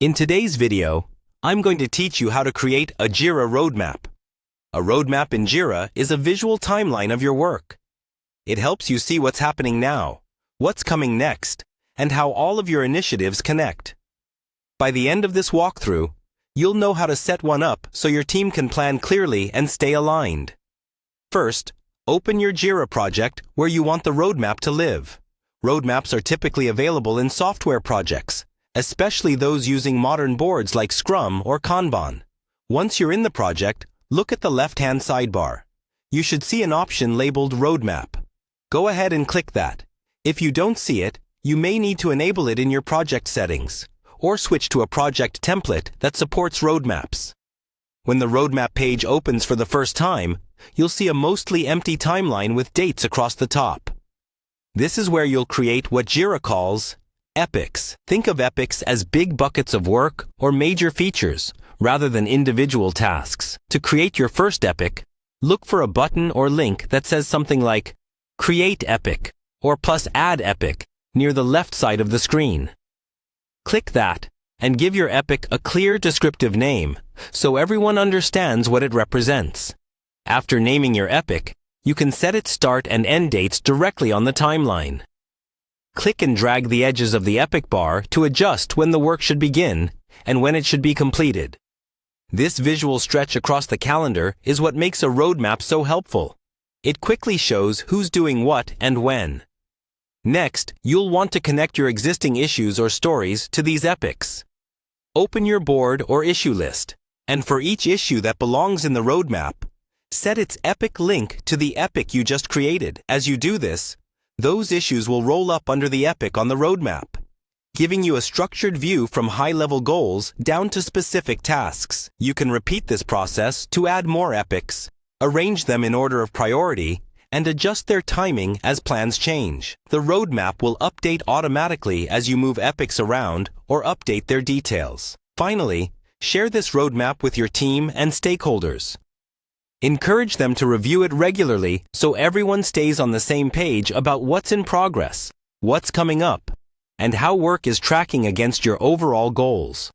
In today's video, I'm going to teach you how to create a Jira roadmap. A roadmap in Jira is a visual timeline of your work. It helps you see what's happening now, what's coming next, and how all of your initiatives connect. By the end of this walkthrough, you'll know how to set one up so your team can plan clearly and stay aligned. First, open your Jira project where you want the roadmap to live. Roadmaps are typically available in software projects, especially those using modern boards like Scrum or Kanban. Once you're in the project, look at the left-hand sidebar. You should see an option labeled Roadmap. Go ahead and click that. If you don't see it, you may need to enable it in your project settings, or switch to a project template that supports roadmaps. When the roadmap page opens for the first time, you'll see a mostly empty timeline with dates across the top. This is where you'll create what Jira calls epics. Think of epics as big buckets of work or major features, rather than individual tasks. To create your first epic, look for a button or link that says something like Create Epic or +Add Epic near the left side of the screen. Click that and give your epic a clear descriptive name so everyone understands what it represents. After naming your epic, you can set its start and end dates directly on the timeline. Click and drag the edges of the epic bar to adjust when the work should begin and when it should be completed. This visual stretch across the calendar is what makes a roadmap so helpful. It quickly shows who's doing what and when. Next, you'll want to connect your existing issues or stories to these epics. Open your board or issue list, and for each issue that belongs in the roadmap, set its epic link to the epic you just created. As you do this, those issues will roll up under the epic on the roadmap, giving you a structured view from high-level goals down to specific tasks. You can repeat this process to add more epics, arrange them in order of priority, and adjust their timing as plans change. The roadmap will update automatically as you move epics around or update their details. Finally, share this roadmap with your team and stakeholders. Encourage them to review it regularly so everyone stays on the same page about what's in progress, what's coming up, and how work is tracking against your overall goals.